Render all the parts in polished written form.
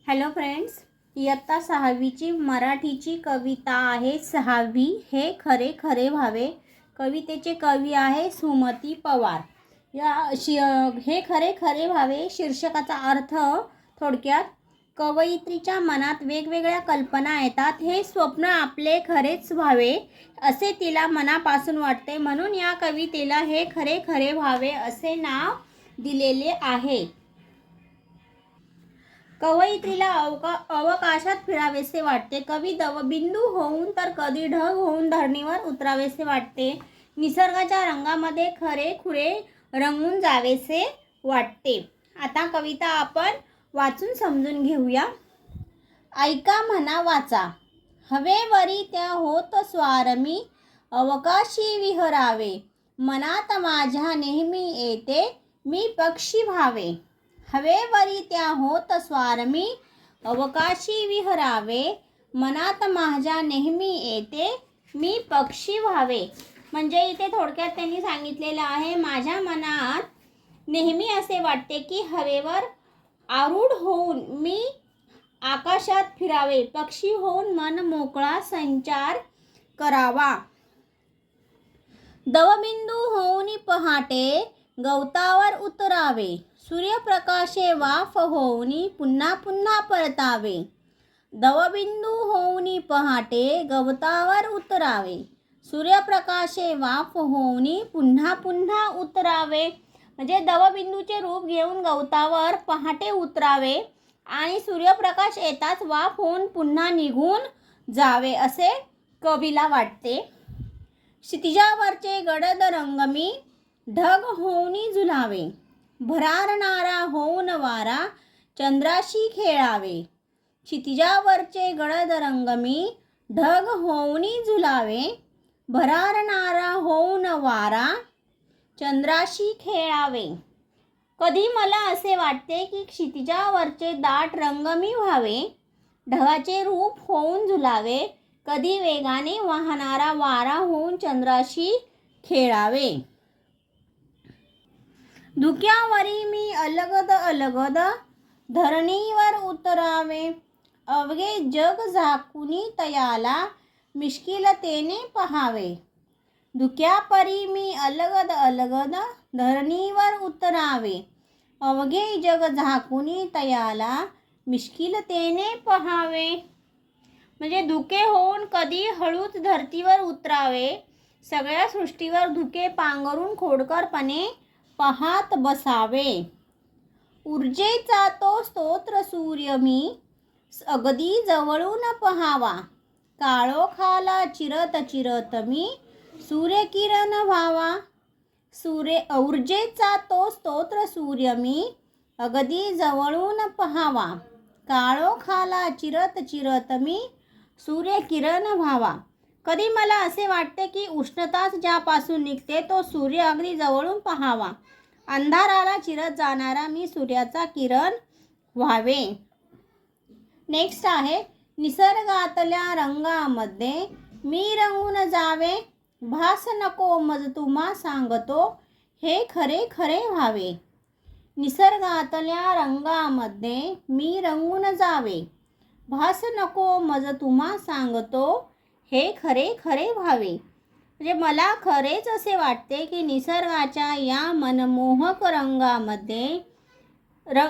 Hello friends, इयत्ता 6वीची मराठीची कविता आहे 6वी हे खरे खरे व्हावे. कवितेचे कवी आहे सुमती पवार. हे खरे खरे व्हावे शीर्षकाचा अर्थ थोडक्यात, कवयित्रीच्या मनात वेगवेगळ्या कल्पना येतात. हे स्वप्न आपले खरेच व्हावे असे तिला मनापासून वाटते, म्हणून या कवितेला हे खरे खरे व्हावे असे नाव दिलेले आहे. कवयित्रीला अवकाशात फिरावेसे वाटते. कधी दवबिंदू होऊन तर कधी ढग होऊन धरणीवर उतरावेसे वाटते. निसर्गाच्या रंगामध्ये खरे खुरे रंगून जावेसे वाटते. आता कविता आपण वाचून समजून घेऊया. ऐका म्हणा वाचा, हवेवरी त्या होत स्वारमी, अवकाशी विहरावे, मनात माझ्या नेहमी येते मी पक्षी व्हावे. हवेवरी त्या होत स्वारमी, अवकाशी विहरावे, मनात माझ्या नेहमी येते मी पक्षी व्हावे. म्हणजे इथे थोडक्यात त्यांनी सांगितलेलं आहे, माझ्या मनात नेहमी असे वाटते की हवेवर आरूढ होऊन मी आकाशात फिरावे, पक्षी होऊन मन मोकळा संचार करावा. दवबिंदू होऊन पहाटे गवतावर उतरावे, सूर्यप्रकाशे वाफ होऊन पुन्हा पुन्हा परतावे. दवबिंदू होऊन पहाटे गवतावर उतरावे, सूर्यप्रकाशे वाफ होऊन पुन्हा पुन्हा उतरावे. म्हणजे दवबिंदूचे रूप घेऊन गवतावर पहाटे उतरावे आणि सूर्यप्रकाश येताच वाफ होऊन पुन्हा निघून जावे असे कवीला वाटते. क्षितिजावरचे गडद रंग मी ढग होऊन झुलावे, भरारणारा होऊन वारा चंद्राशी खेळावे. क्षितिजावरचे गडद रंग मी ढग होऊन झुलावे, भरारणारा होऊन वारा चंद्राशी खेळावे. कधी मला असे वाटते की क्षितिजावरचे दाट रंग मी व्हावे, ढगाचे रूप होऊन झुलावे, कधी वेगाने वाहणारा वारा होऊन चंद्राशी खेळावे. धुक्यावरी मी अलगद अलगद धरणीवर उतरावे, अवघे जग झाकुनी तयाला मिश्किलतेने पहावे. धुक्यापरी मी अलगद अलगद धरणीवर उतरावे, अवघे जग झाकुनी तयाला मिश्किलतेने पहावे. म्हणजे धुके होऊन कधी हळूच धरतीवर उतरावे, सगळ्या सृष्टीवर धुके पांघरून खोडकरपणे पाहत बसावे. ऊर्जेचा तो स्तोत्र सूर्य मी अगदी जवळून पहावा, काळोखाला चिरत चिरत मी सूर्यकिरण व्हावा. ऊर्जेचा तो स्तोत्र सूर्य मी अगदी जवळून पहावा, काळोखाला चिरत चिरत मी सूर्यकिरण व्हावा. कधी मला असे वाटते की उष्णताच ज्यापासून निघते तो सूर्य अगदी जवळून पहावा, अंधाराला चिरत जाणारा मी सूर्याचा किरण व्हावे. नेक्स्ट आहे, निसर्गातल्या रंगामध्ये मी रंगून जावे, भास नको मज तुम्हा सांगतो हे खरे खरे व्हावे. निसर्गातल्या रंगामध्ये मी रंगून जावे, भास नको मज तुम्हा सांगतो हे खरे खरे व्हावे. म्हणजे मला खरेच असे वाटते की निसर्गाच्या या मनमोहक रंगामध्ये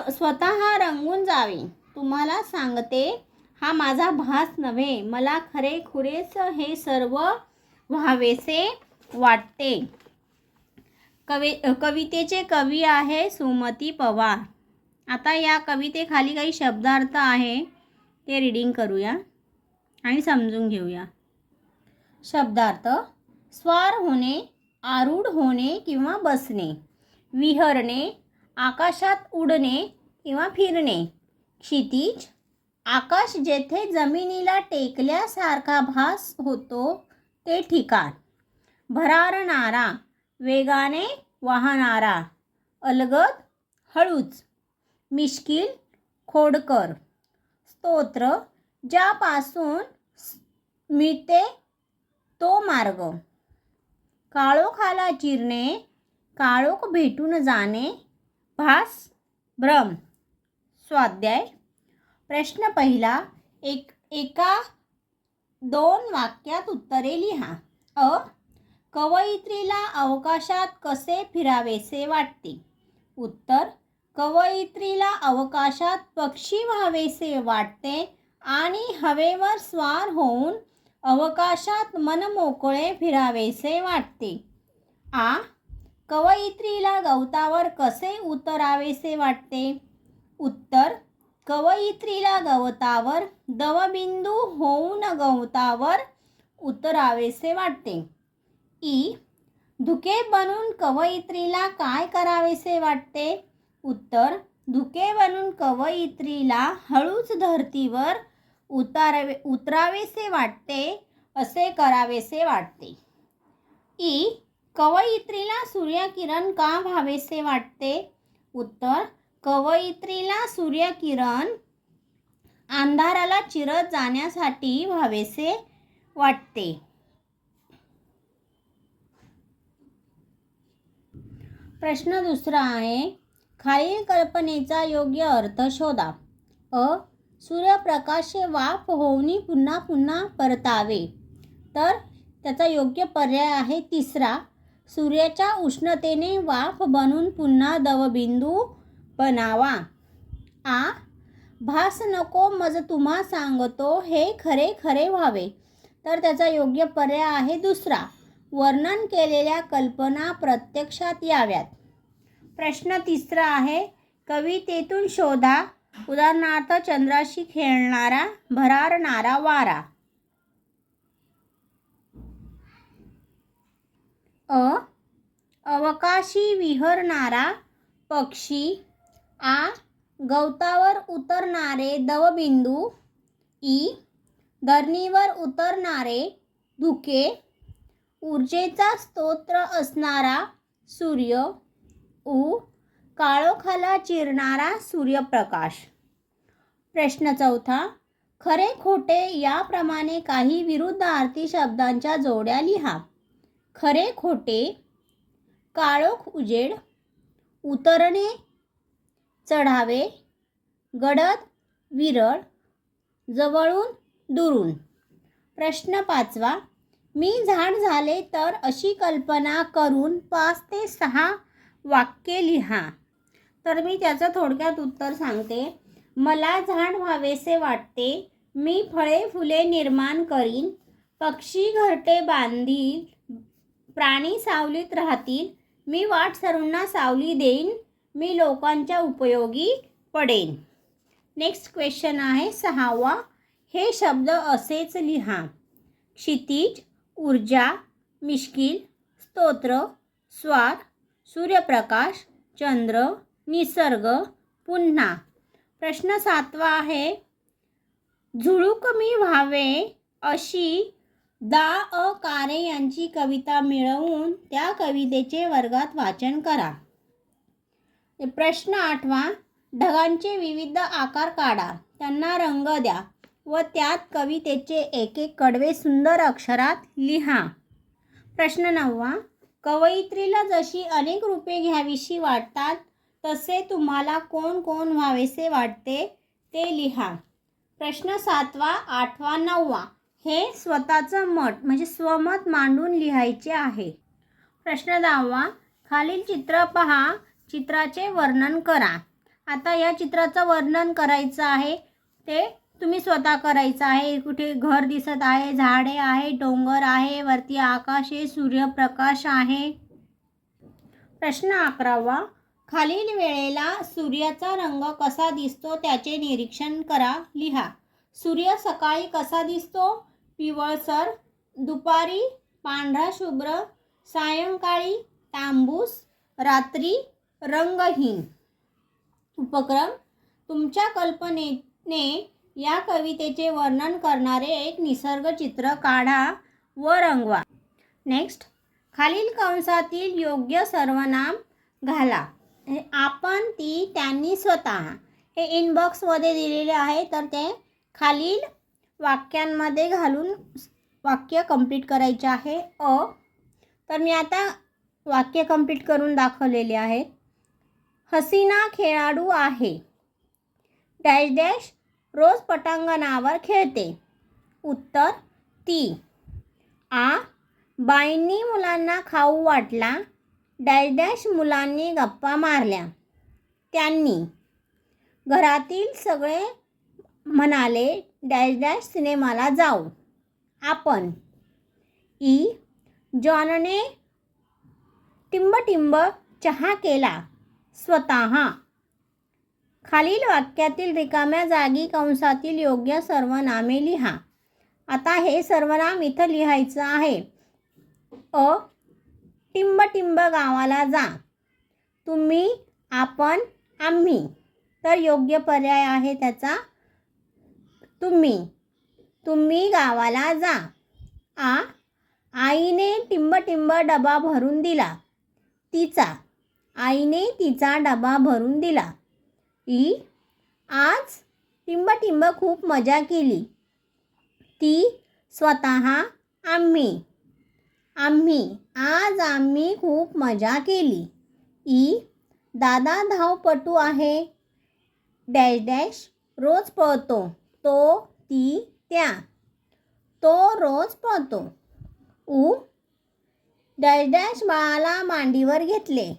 स्वतः रंगून जावे. तुम्हाला सांगते, हा माझा भास नव्हे, मला खरे खुरेच हे सर्व व्हावेसे वाटते. कवितेचे कवी आहे सुमती पवार. आता या कवितेखाली काही शब्दार्थ आहे ते रीडिंग करूया आणि समजून घेऊया. शब्दार्थ: स्वार होणे, आरूढ होणे किंवा बसणे. विहरणे, आकाशात उडणे किंवा फिरणे. क्षितिज, आकाश जेथे जमिनीला टेकल्यासारखा भास होतो ते ठिकाण. भरारणारा, वेगाने वाहणारा. अलगद, हळूच. मिश्किल, खोडकर. स्तोत्र, ज्यापासून मिळते तो मार्ग. काळोखाला चिरणे, काळोख भेटून जाणे. भास, भ्रम. स्वाध्याय: प्रश्न पहिला, एका 2 वाक्यात उत्तरे लिहा. कवयित्रीला अवकाशात कसे फिरावेसे वाटते? उत्तर, कवयित्रीला अवकाशात पक्षी व्हावेसे वाटते आणि हवेवर स्वार होऊन अवकाशात मनमोकळे फिरावेसे वाटते. कवयित्रीला गवतावर कसे उतरावेसे वाटते? उत्तर, कवयित्रीला गवतावर दवबिंदू होऊन गवतावर उतरावेसे वाटते. धुके बनून कवयित्रीला काय करावेसे वाटते? उत्तर, धुके बनून कवयित्रीला हळूच धरतीवर उतरावेसे वाटते, असे करावेसे वाटते. कवयित्रीला सूर्यकिरण का व्हावेसे वाटते? उत्तर, कवयित्रीला सूर्यकिरण अंधाराला चिरत जाण्यासाठी व्हावेसे वाटते. प्रश्न दुसरा आहे, खालील कल्पनेचा योग्य अर्थ शोधा. सूर्यप्रकाश वाफ होऊन पुन्हा पुन्हा परतावे. तर त्याचा योग्य पर्याय आहे तिसरा, सूर्याच्या उष्णतेने वाफ बनून पुन्हा दवबिंदू बनावा. भास नको मज तुम्हा सांगतो हे खरे खरे व्हावे. तर त्याचा योग्य पर्याय आहे दुसरा, वर्णन केलेल्या कल्पना प्रत्यक्षात याव्यात. प्रश्न तिसरा आहे, कवितेतून शोधा. उदाहरणार्थ, चंद्राशी खेळणारा भरारणारा वारा. अवकाशी विहरणारा पक्षी. गवतावर उतरणारे दवबिंदू. धरणीवर उतरणारे धुके. ऊर्जेचा स्रोत असणारा सूर्य. काळोखाला चिरणारा सूर्यप्रकाश. प्रश्न चौथा, खरे खोटे याप्रमाणे काही विरुद्धार्थी शब्दांच्या जोड्या लिहा. खरे खोटे, काळोख उजेड, उतरणे चढावे, गडद विरळ, जवळून दुरून. प्रश्न पाचवा, मी झाड झाले तर अशी कल्पना करून 5 ते 6 वाक्ये लिहा. तर मी त्याचं थोडक्यात उत्तर सांगते. मला झाड व्हावेसे वाटते. मी फळे फुले निर्माण करीन. पक्षी घरटे बांधील. प्राणी सावलीत राहतील. मी वाटसरूंना सावली देईन. मी लोकांच्या उपयोगी पडेन. नेक्स्ट क्वेश्चन आहे 6वा. हे शब्द असेच लिहा. क्षितिज, ऊर्जा, मिश्किल, स्तोत्र, स्वार, सूर्यप्रकाश, चंद्र, निसर्ग, पुन्हा. प्रश्न 7वा आहे, झुळूक मी व्हावे अशी कारे यांची कविता मिळवून त्या कवितेचे वर्गात वाचन करा. प्रश्न 8वा, ढगांचे विविध आकार काढा, त्यांना रंग द्या व त्यात कवितेचे एक एक कडवे सुंदर अक्षरात लिहा. प्रश्न 9वा, कवयित्रीला जशी अनेक रूपे घ्यावीशी वाटतात तसे तुम्हाला कोण कोण व्हावेसे वाटते ते लिहा. प्रश्न 7वा, 8वा, 9वा हे स्वतःचं मत म्हणजे स्वमत मांडून लिहायचे आहे. प्रश्न 10वा, खालील चित्र पहा, चित्राचे वर्णन करा. आता या चित्राचं वर्णन करायचं आहे ते तुम्ही स्वतः करायचं आहे. कुठे घर दिसत आहे, झाडे आहे, डोंगर आहे, वरती आकाश आहे, सूर्यप्रकाश आहे. प्रश्न 11वा, खालील वेळेला सूर्याचा रंग कसा दिसतो त्याचे निरीक्षण करा, लिहा. सूर्य सकाळी कसा दिसतो? पिवळसर, दुपारी पांढरा शुभ्र, सायंकाळी तांबूस, रात्री रंगहीन. उपक्रम, तुमच्या कल्पनेने या कवितेचे वर्णन करणारे एक निसर्ग चित्र काढा व रंगवा. नेक्स्ट, खालील कंसातील योग्य सर्वनाम घाला. आपण, ती, त्यांनी, स्वतः हे इनबॉक्समध्ये दिलेले आहे. तर ते खालील वाक्यांमध्ये घालून वाक्य कंप्लीट करायचे आहे. तर मी आता वाक्य कंप्लीट करून दाखवलेले आहेत. हसीना खेळाडू आहे. डॅश डॅश रोज पटांगणावर खेळते. उत्तर ती. आ. बाईंनी मुलांना खाऊ वाटला. डॅश डॅश मुलांनी गप्पा मारल्या. त्यांनी. घरातील सगळे म्हणाले डॅश डॅश सिनेमाला जाऊ. आपण. ई. जॉनने टिंबटिंब चहा केला. स्वतः. खालील वाक्यातील रिकाम्या जागी कंसातील योग्य सर्वनामे लिहा. आता हे सर्वनाम इथं लिहायचं आहे. अ. टिंबटिंब गावाला जा. तुम्ही, आपण, आम्ही. तर योग्य पर्याय आहे त्याचा तुम्ही. तुम्ही गावाला जा. आ. आईने टिंबटिंब डबा भरून दिला. तिचा. आईने तिचा डबा भरून दिला. ई. आज टिंबटिंब खूप मजा केली. ती, स्वतः, आम्ही. आम्ही. आज आम्ही खूप मजा केली. ई. दादा धावपटू आहे. डॅश डॅश रोज पळतो. तो, ती, त्या. तो रोज पळतो. उ. डॅश डॅश बाळाला मांडीवर घेतले.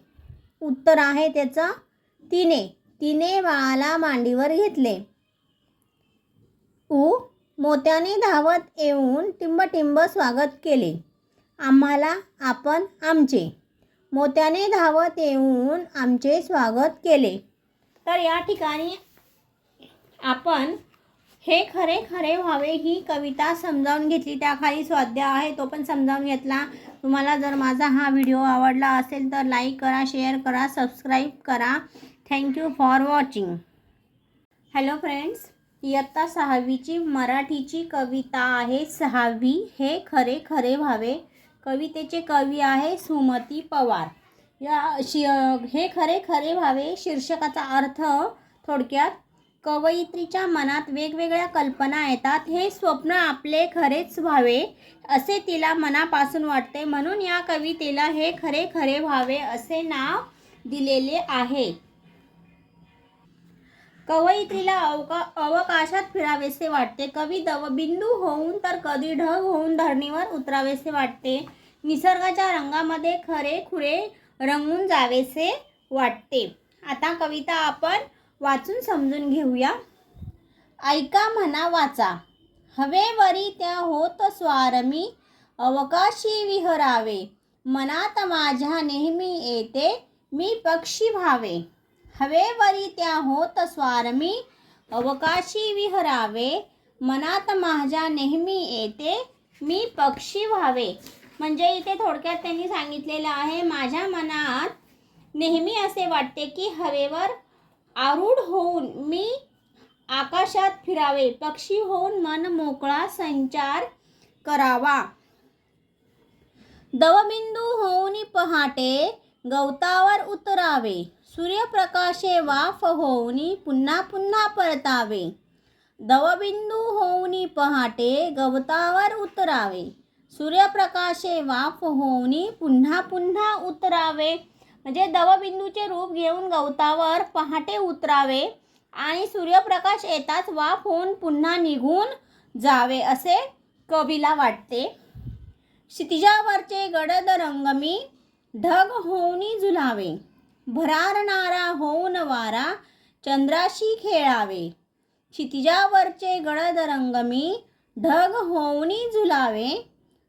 उत्तर आहे त्याचं तिने. तिने बाळाला मांडीवर घेतले. उ. मोत्याने धावत येऊन टिंबटिंब स्वागत केले. आम्हाला, आपण, आमचे. मोत्याने धावत येऊन आमचे स्वागत केले. तर या ठिकाणी आपण हे खरे खरे व्हावे ही कविता समजावून घेतली. त्याखाली स्वाध्याय आहे तो पण समजावून घेतला. तुम्हाला जर माझा हा व्हिडिओ आवडला असेल तर लाईक करा, शेअर करा, सबस्क्राईब करा. Thank you for watching. Hello friends, इयत्ता 6वीची मराठीची कविता आहे 6वी. हे खरे खरे व्हावे. कवितेचे कवी आहे सुमती पवार. हे खरे खरे व्हावे शीर्षकाचा अर्थ थोडक्यात, कवयित्रीच्या मनात वेगवेगळ्या कल्पना येतात. हे स्वप्न आपले खरेच व्हावे असे तिला मनापासून वाटते. म्हणून या कवितेला हे खरे खरे व्हावे असे नाव दिलेले आहे. कवयित्रीला अवकाशात फिरावेसे वाटते. कधी दवबिंदू होऊन तर कधी ढग होऊन धरणीवर उतरावेसे वाटते. निसर्गाच्या रंगामध्ये खरे खुरे रंगून जावेसे वाटते. आता कविता आपण वाचून समजून घेऊया. ऐका म्हणा वाचा. हवेवरी त्या होत स्वार मी, अवकाशी विहरावे. मनात माझ्या नेहमी येते मी पक्षी व्हावे. हवेवरी त्या होत स्वार मी, अवकाशी विहरावे. मनात माझ्या नेहमी येते मी पक्षी व्हावे. म्हणजे इथे थोडक्यात त्यांनी सांगितलेलं आहे, माझ्या मनात नेहमी असे वाटते की हवेवर आरूढ होऊन मी आकाशात फिरावे, पक्षी होऊन मन मोकळा संचार करावा. दवबिंदू होऊन पहाटे गवतावर उतरावे. सूर्यप्रकाशे वाफ होऊन पुन्हा पुन्हा परतावे. दवबिंदू होऊन पहाटे गवतावर उतरावे. सूर्यप्रकाशे वाफ होऊन पुन्हा पुन्हा उतरावे. म्हणजे दवबिंदूचे रूप घेऊन गवतावर पहाटे उतरावे आणि सूर्यप्रकाश येताच वाफ होऊन पुन्हा निघून जावे असे कवीला वाटते. क्षितिजावरचे गडद रंग मी, ढग होऊन झुलावे. भरारणारा होऊन वारा चंद्राशी खेळावे. क्षितिजावरचे गडद रंग मी, ढग होऊन झुलावे.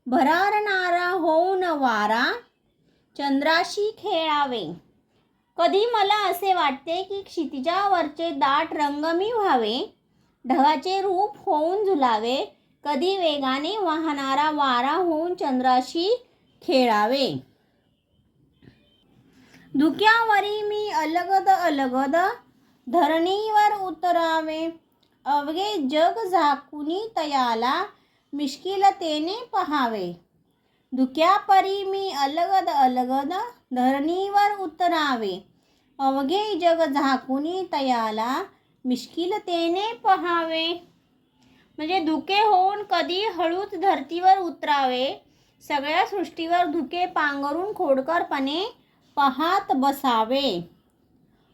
भरारणारा होऊन वारा चंद्राशी खेळावे. कधी मला असे वाटते की क्षितिजावरचे दाट रंग मी व्हावे. ढगाचे रूप होऊन झुलावे. कधी वेगाने वाहणारा वारा होऊन चंद्राशी खेळावे. धुक्यावरी मी अलगद अलगद धरणीवर उतरावे. अवघे जग झाकुनी तयाला मिश्किलतेने पहावे. धुक्यापरी मी अलगद अलगद धरणीवर उतरावे. अवघे जग झाकुनी तयाला मिश्किलतेने पहावे. म्हणजे धुके होऊन कधी हळूच धरतीवर उतरावे. सगळ्या सृष्टीवर धुके पांघरून खोडकरपणे पाहत बसावे.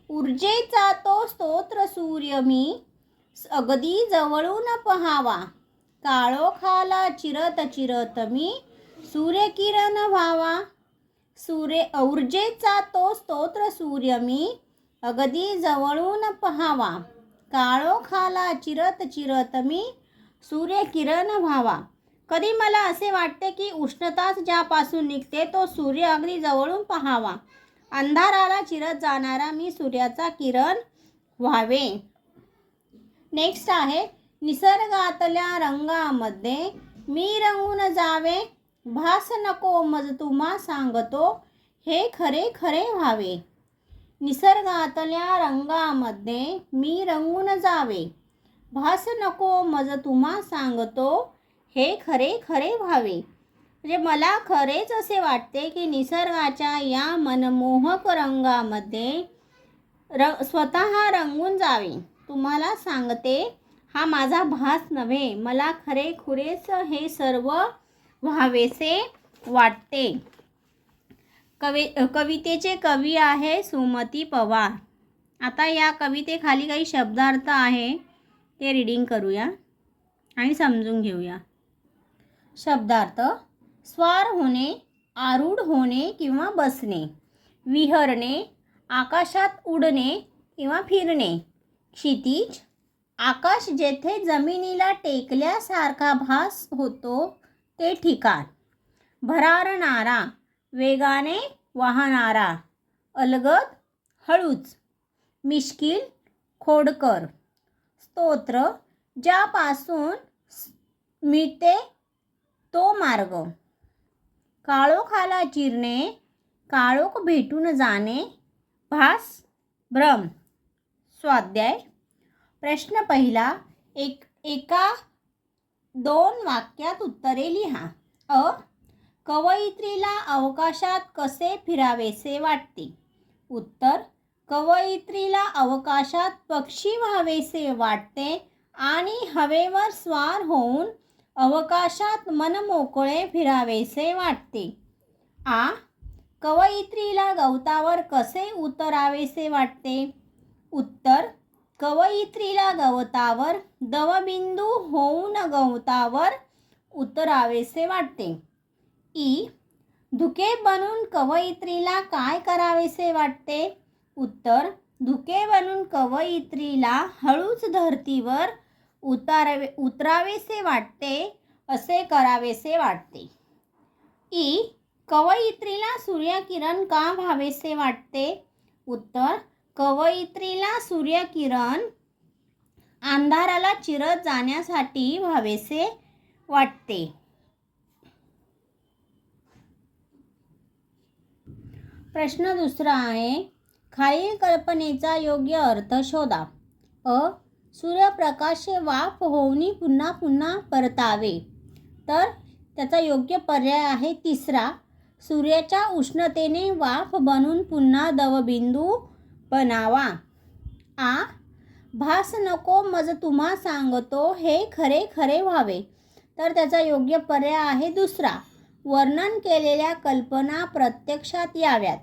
ऊर्जेचा तो स्तोत्र सूर्य मी, अगदी जवळून पहावा, काळोखाला चिरत चिरत मी सूर्यकिरण व्हावा. ऊर्जेचा तो स्तोत्र सूर्य मी अगदी जवळून पहावा, काळोखाला चिरत चिरत मी सूर्यकिरण व्हावा. कधी मला असे वाटते की उष्णताच ज्यापासून निघते तो सूर्य अगदी जवळून पहावा. अंधाराला चिरत जाणारा मी सूर्याचा किरण व्हावे. नेक्स्ट आहे, निसर्गातल्या रंगामध्ये मी रंगून जावे, भास नको मज तुम्हा सांगतो हे खरे खरे व्हावे. निसर्गातल्या रंगामध्ये मी रंगून जावे, भास नको मज तुम्हा सांगतो हे खरे खरे व्हावे. म्हणजे मला खरेच असे वाटते की निसर्गाच्या या मनमोहक रंगामध्ये स्वतः रंगून जावे. तुम्हाला सांगते, हा माझा भास नव्हे, मला खरेखुरेच हे सर्व व्हावेसे वाटते. कवितेचे कवी आहे सुमती पवार. आता या कवितेखाली काही शब्दार्थ आहे ते रीडिंग करूया आणि समजून घेऊया. शब्दार्थ: स्वार होणे, आरूढ होणे किंवा बसणे, विहरणे, आकाशात उडणे किंवा फिरणे, क्षितिज, आकाश जेथे जमिनीला टेकल्यासारखा भास होतो ते ठिकाण, भरारणारा, वेगाने वाहणारा, अलगद, हळूच, मिश्किल, खोडकर, स्तोत्र, ज्यापासून मिळते तो मार्ग, काळोखाला चिरणे, काळोख भेटून जाणे, भास, भ्रम. स्वाध्याय. प्रश्न पहिला, एका 2 वाक्यात उत्तरे लिहा. कवयित्रीला अवकाशात कसे फिरावेसे वाटते? उत्तर: कवयित्रीला अवकाशात पक्षी व्हावेसे वाटते आणि हवेवर स्वार होऊन अवकाशात मनमोकळे फिरावेसे वाटते. कवयित्रीला गवतावर कसे उतरावेसे वाटते? उत्तर: कवयित्रीला गवतावर दवबिंदू होऊन गवतावर उतरावेसे वाटते. धुके बनून कवयित्रीला काय करावेसे वाटते? उत्तर: धुके बनून कवयित्रीला हळूच धरतीवर उतरावेसे वाटते, असे करावेसे वाटते. कवयित्रीला सूर्यकिरण का व्हावेसे वाटते? उत्तर: कवयित्रीला सूर्यकिरण अंधाराला चिरत जाण्यासाठी व्हावेसे वाटते. प्रश्न दुसरा आहे, खालील कल्पनेचा योग्य अर्थ शोधा. सूर्यप्रकाश वाफ होऊन पुन्हा पुन्हा परतावे, तर त्याचा योग्य पर्याय आहे तिसरा, सूर्याच्या उष्णतेने वाफ बनून पुन्हा दवबिंदू बनावा. भास नको मज तुम्हा सांगतो हे खरे खरे व्हावे, तर त्याचा योग्य पर्याय आहे दुसरा, वर्णन केलेल्या कल्पना प्रत्यक्षात याव्यात.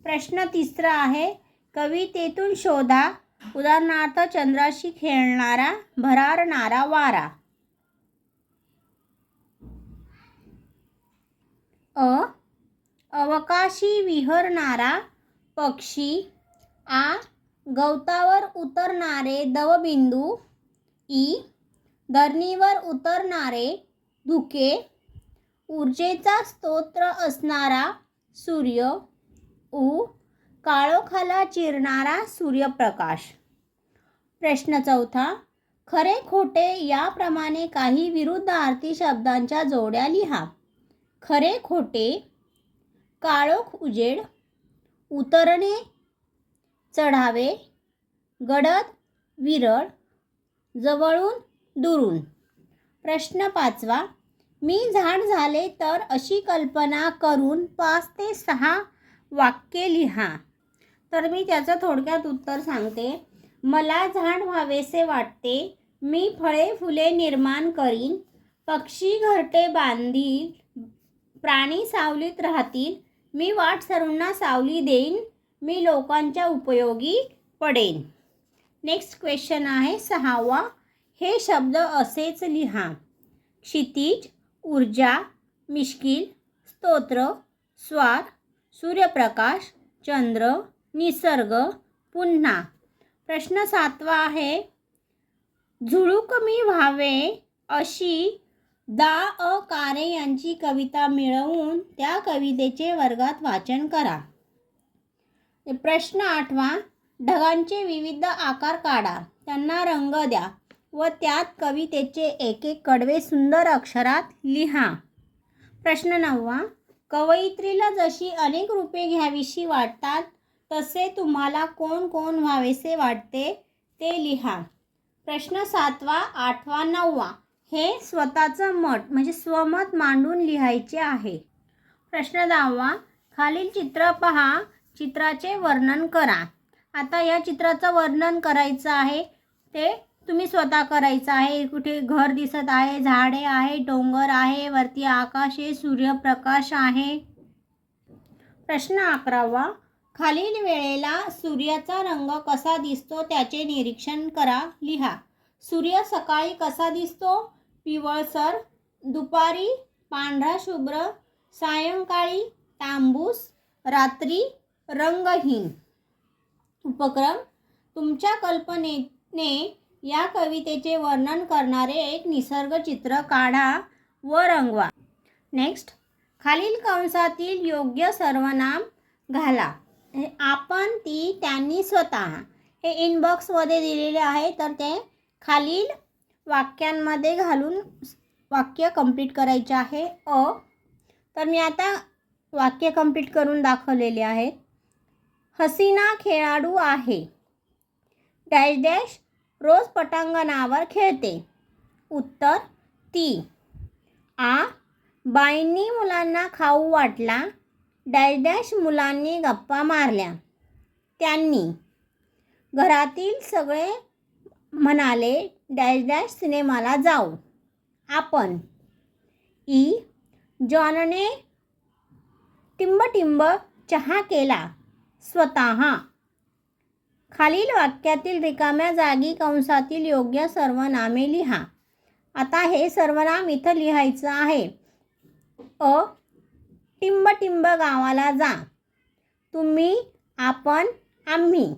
प्रश्न तिसरा आहे, कवितेतून शोधा. उदाहरणार्थ, चंद्राशी खेळणारा, भरारणारा वारा. अवकाशी विहरणारा पक्षी. गवतावर उतरणारे दवबिंदू. धरणीवर उतरणारे धुके. ऊर्जेचा स्तोत्र असणारा सूर्य. काळोखाला चिरणारा सूर्यप्रकाश. प्रश्न चौथा, खरे खोटे याप्रमाणे काही विरुद्धार्थी शब्दांच्या जोड्या लिहा. खरे खोटे: काळोख उजेड, उतरणे चढावे, गडद विरळ, जवळून दुरून. प्रश्न पाचवा, मी झाड झाले तर अशी कल्पना करून 5 ते 6 वाक्ये लिहा. तर मी त्याचं थोडक्यात उत्तर सांगते. मला झाड व्हावेसे वाटते. मी फळे फुले निर्माण करीन. पक्षी घरटे बांधील. प्राणी सावलीत राहतील. मी वाटसरूंना सावली देईन. मी लोकांच्या उपयोगी पडेन. नेक्स्ट क्वेश्चन आहे 6वा. हे शब्द असेच लिहा. क्षितिज, ऊर्जा, मिश्किल, स्तोत्र, स्वार, सूर्यप्रकाश, चंद्र, निसर्ग, पुन्हा. प्रश्न 7वा आहे. झुळूक मी व्हावे अशी कारे यांची कविता मिळवून त्या कवितेचे वर्गात वाचन करा. प्रश्न 8वा. ढगांचे विविध आकार काढा, त्यांना रंग द्या व त्यात कवितेचे एक एक कडवे सुंदर अक्षरात लिहा. प्रश्न 9वा. कवयित्रीला जशी अनेक रूपे घ्यावीशी वाटतात तसे तुम्हाला कोण कोण व्हावेसे वाटते ते लिहा. प्रश्न 7वा, 8वा, 9वा हे स्वतःचं मत म्हणजे स्वमत मांडून लिहायचे आहे. प्रश्न 10वा. खालील चित्र पहा, चित्राचे वर्णन करा. आता या चित्राचं वर्णन करायचं आहे ते तुम्ही स्वतः करायचं आहे. कुठे घर दिसत आहे, झाडे आहे, डोंगर आहे, वरती आकाश आहे, सूर्यप्रकाश आहे. प्रश्न 11वा. खालील वेळेला सूर्याचा रंग कसा दिसतो त्याचे निरीक्षण करा, लिहा. सूर्य सकाळी कसा दिसतो? पिवळसर, दुपारी पांढरा शुभ्र, सायंकाळी तांबूस, रात्री रंगहीन. उपक्रम. तुमच्या कल्पनेने या कवितेचे वर्णन करणारे एक निसर्ग चित्र काढा व रंगवा. नेक्स्ट. खालील कंसातील योग्य सर्वनाम घाला. आपण, ती, त्यांनी, स्वतः हे इनबॉक्समध्ये दिलेले आहे, तर ते खालील वाक्यांमध्ये घालून वाक्य कंप्लीट करायचे आहे. तर मी आता वाक्य कंप्लीट करून दाखवलेले आहेत. हसीना खेळाडू आहे. डॅश डॅश रोज पटांगणावर खेळते. उत्तर ती. बाईंनी मुलांना खाऊ वाटला. डॅश डॅश मुलांनी गप्पा मारल्या. त्यांनी. घरातील सगळे म्हणाले डॅश डॅश सिनेमाला जाऊ. आपण. जॉनने टिंब चहा केला. स्वतः. खालील वाक्यातील रिकाम्या जागी कंसातील योग्य सर्वनामे लिहा. आता हे सर्वनाम इथं लिहायचं आहे. टिंब गावाला जा. तुम्ही, आपण, आम्ही.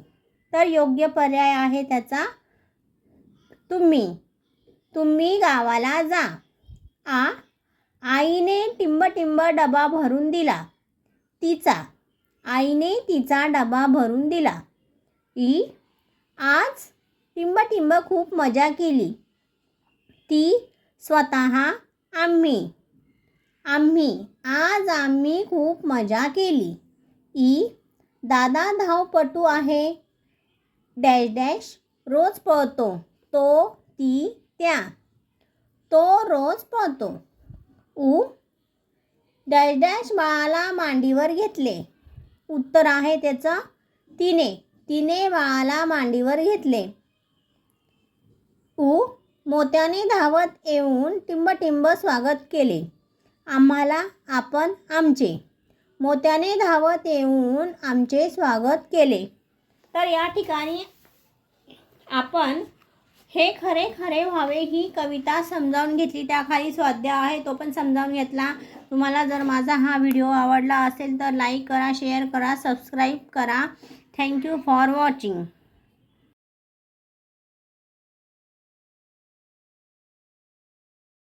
तर योग्य पर्याय आहे त्याचा तुम्ही गावाला जा. आईने टिंब डबा भरून दिला. तिचा. आईने तिचा डबा भरून दिला. आज टिंब खूप मजा केली. ती, स्वतः, आम्ही. आज आम्ही खूप मजा केली. दादा धावपटू आहे. डॅश डॅश रोज पळतो. तो, ती, त्या. तो रोज पळतो. डॅश डॅश बाळाला मांडीवर घेतले. उत्तर आहे त्याचं तिने बाळाला मांडीवर घेतले. मोत्याने धावत येऊन टिंब स्वागत केले. आम्हाला, आपण, आमचे. मोत्याने धावत येऊन आमचे स्वागत केले. तर या ठिकाणी आपण हे खरे खरे व्हावे ही कविता समजावून घेतली. त्याखाली स्वाध्याय आहे तो पण समजावून घेतला. तुम्हाला जर माझा हा व्हिडिओ आवडला असेल तर लाईक करा, शेअर करा, सबस्क्राईब करा. Thank you for watching.